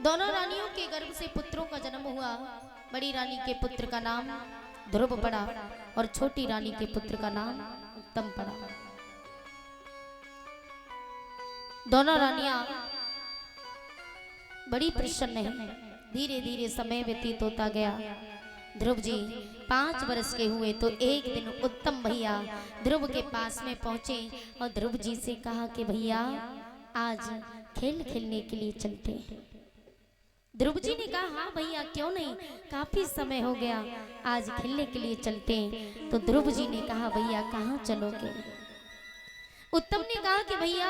दोनों रानियों के गर्भ से पुत्रों का जन्म हुआ। बड़ी रानी के पुत्र का नाम ध्रुव पड़ा और छोटी रानी के पुत्र का नाम उत्तम पड़ा। दोनों रानियां बड़ी प्रसन्न हैं। धीरे धीरे समय व्यतीत होता गया। ध्रुव जी 5 वर्ष के हुए तो एक दिन उत्तम भैया ध्रुव के पास में पहुंचे और ध्रुव जी से कहा कि भैया आज खेल खेलने के लिए चलते हैं। ध्रुव जी ने कहा हाँ भैया क्यों नहीं, काफी समय हो गया, आज खेलने के लिए चलते हैं। तो ध्रुव जी ने कहा भैया कहाँ चलोगे? उत्तम ने कहा कि भैया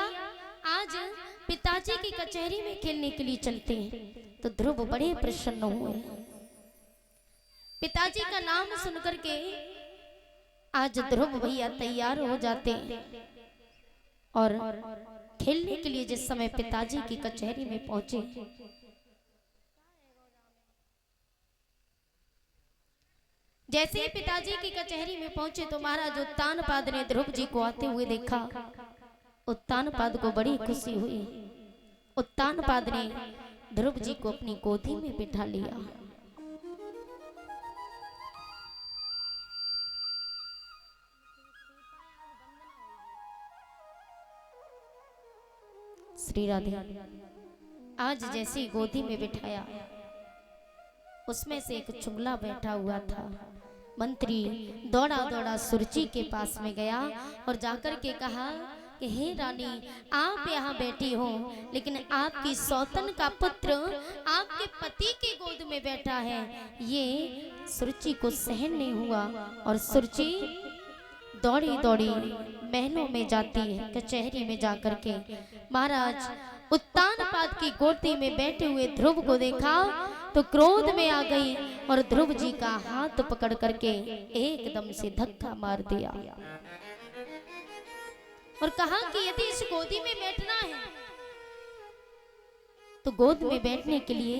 आज पिताजी की कचहरी में खेलने के लिए चलते हैं। तो ध्रुव बड़े प्रसन्न हुए। पिताजी का नाम सुनकर के आज ध्रुव भैया तैयार हो जाते हैं और खेलने के लिए जिस समय पिताजी की कचहरी में पहुंचे, जैसे ही पिताजी की कचहरी में पहुंचे तो महाराज उत्तानपाद ने ध्रुव जी को आते हुए देखा। उत्तानपाद को बड़ी खुशी हुई। उत्तानपाद ने ध्रुव जी को अपनी गोदी में बिठा लिया। श्री राधे आज जैसे गोदी में बिठाया, उसमें से एक चुगला बैठा हुआ था। मंत्री दौड़ा दौड़ा सुरुचि के पास में गया और जाकर के कहा कि हे रानी आप यहाँ बैठी हो, लेकिन आपकी सौतन का पुत्र आपके पति की गोद में बैठा है। ये सुरुचि को सहन नहीं हुआ और सुरुचि दौड़ी दौड़ी महलों में जाती है। कचहरी में जाकर के महाराज उत्तानपाद की गोदी में बैठे हुए ध्रुव को देखा तो क्रोध में आ गई और ध्रुव जी का हाथ पकड़ करके एकदम से धक्का मार दिया और कहा कि यदि इस गोदी में बैठना है तो गोद में बैठने के लिए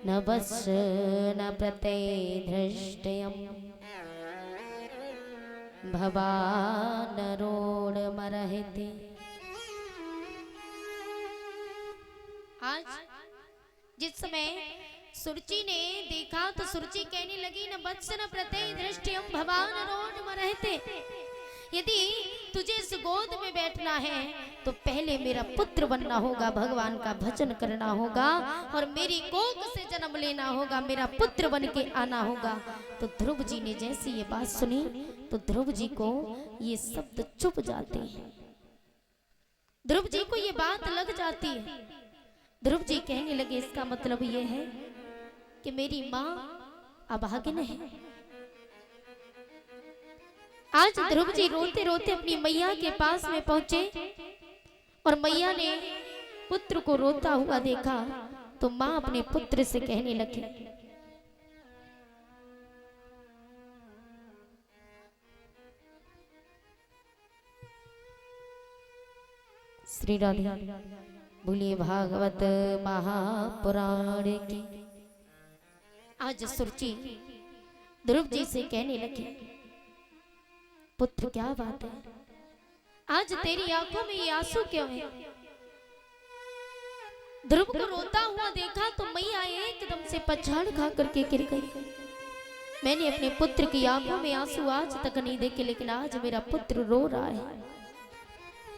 न बस न प्रत्यय धृष्टयम भवान रोड मरहते। आज जिस समय सुरुचि ने देखा तो सुरुचि कहने लगी न वत्स न प्रत्यय दृष्टियम भवान रोड मरहते। यदि तुझे इस गोद में बैठना है तो पहले मेरा पुत्र बनना होगा, भगवान का भजन करना होगा और मेरी कोख से जन्म लेना होगा, मेरा पुत्र बन के आना होगा। तो ध्रुव जी ने जैसी ये बात सुनी तो ध्रुव जी को ये शब्द चुप जाते हैं। ध्रुव जी को ये बात लग जाती है। ध्रुव जी कहने लगे इसका मतलब ये है कि मेरी माँ अभागिन है। आज ध्रुव जी रोते रोते अपनी मैया के पास में पहुंचे और मैया ने पुत्र को रोता हुआ देखा तो माँ अपने पुत्र से कहने लगी श्री राधे बोलिए भागवत महापुराण की। आज सुरुचि ध्रुव जी से कहने लगी पुत्र क्या बात है, आज तेरी आंखों में ये आंसू क्यों है? ध्रुव को रोता हुआ देखा तो मैया एकदम से पछाड़ खा करके गिर गई। मैंने अपने पुत्र की आंखों में आंसू आज तक नहीं देखे, लेकिन आज मेरा पुत्र रो रहा है।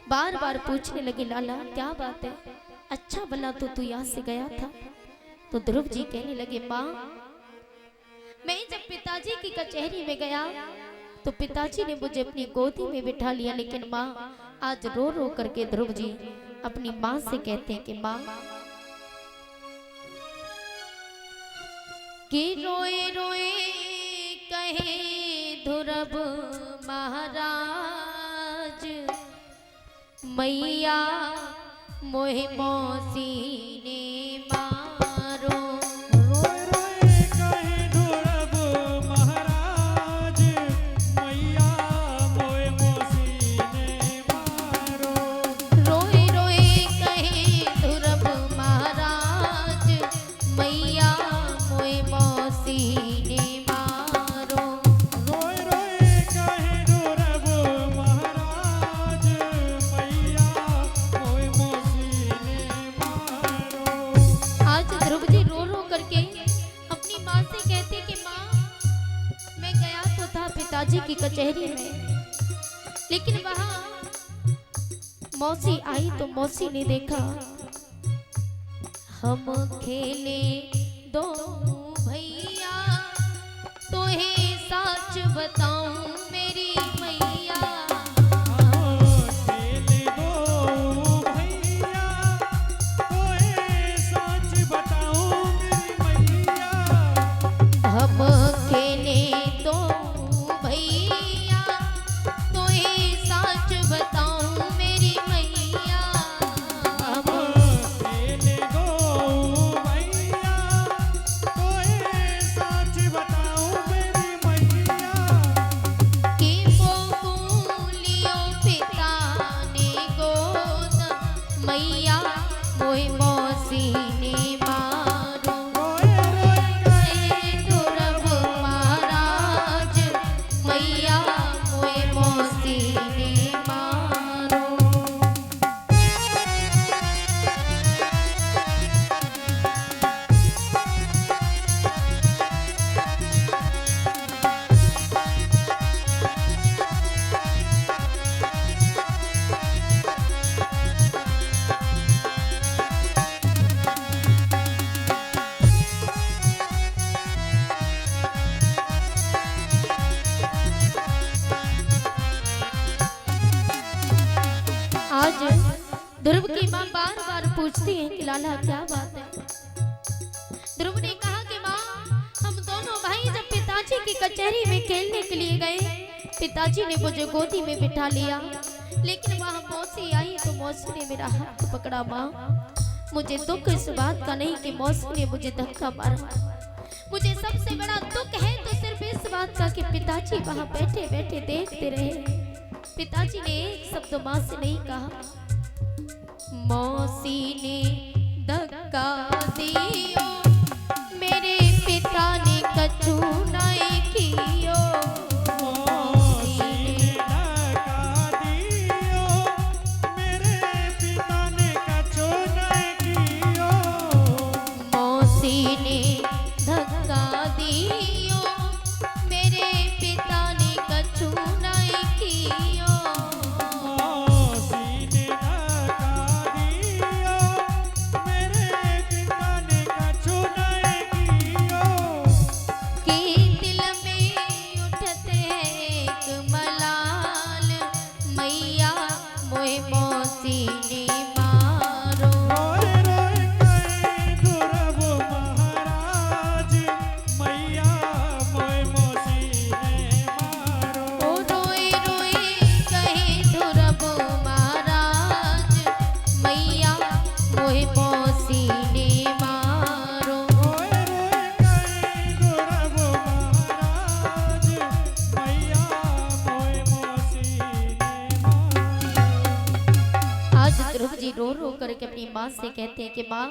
बार बार पूछने लगे लाला क्या बात है, अच्छा भला तो तू यहाँ से गया था। तो ध्रुव जी कहने लगे माँ मैं जब पिताजी की कचहरी में गया तो पिताजी ने मुझे अपनी गोदी में बिठा लिया, लेकिन माँ आज रो रो करके ध्रुव जी अपनी माँ से कहते हैं कि माँ कि रोए रोए कहे ध्रुव महाराज मैया मोहे मौसी ने मारो। रोए रोए कहे ध्रुव महाराज मैया मोहे मौसी ने मारो। रोए रोए कहे ध्रुव महाराज मैया मोहे मौसी ने मारो। रोए रोए कहे ध्रुव महाराज मैया मोहे मौसी ने मारो। की कचहरी में। लेकिन वहां मौसी आई तो मौसी ने देखा हम खेले दो भैया, तो है सच बताऊं मेरी मैया। खेले दो भैया, तोहे सच बताऊं मेरी मैया। हम खेले दो भैया, तो है सच बताऊं मेरी मैया। हम खेले दो भैया, तोहे सच बताऊं मेरी मैया। की बोलियो पिता ने गोद मैया, मोए मौसी ने मारो। रोए रोए हे दुर्ब महाराज मैया, मोए मौसी ने मारो। आज ध्रुव की माँ बार बार पूछती है कि लाला क्या बात है। ध्रुव ने कहा कि माँ, हम दोनों भाई जब पिताजी की कचहरी में खेलने के लिए गए, पिताजी ने मुझे गोदी में बिठा लिया, लेकिन वहाँ मौसी आई तो मौसी ने मेरा हाथ पकड़ा। माँ, मुझे दुख इस बात का नहीं कि मौसी ने मुझे धक्का मारा, मुझे सबसे बड़ा दुख है तो सिर्फ इस बात का कि पिताजी वहाँ बैठे बैठे देखते रहे। पिताजी ने एक शब्द माँ से नहीं कहा। मौसी ने धक्का दियो, मेरे पिता ने कछु नहीं कियो। मौसी ने धक्का दियो, मेरे पिता ने कछु नहीं कियो। मौसी ने धक्का दियो, मेरे पिता ने कछु नहीं कियो। मौसी ने धक्का दियो, मेरे पिता ने कछु नहीं कियो। कि दिल में उठते एक मलाल मैया, मोए मौसी ने मारो। रोए रोए कहे ध्रुव महाराज, मैया मोए मौसी ने मारो। ओ रोए रोए कहे ध्रुव महाराज मैया, मोए मौसी ने मारो। रोए रोए कहे ध्रुव महाराज, मैया मोए मौसी ने मारो। आज ध्रुव जी रो रो करके अपनी माँ से कहते हैं कि माँ,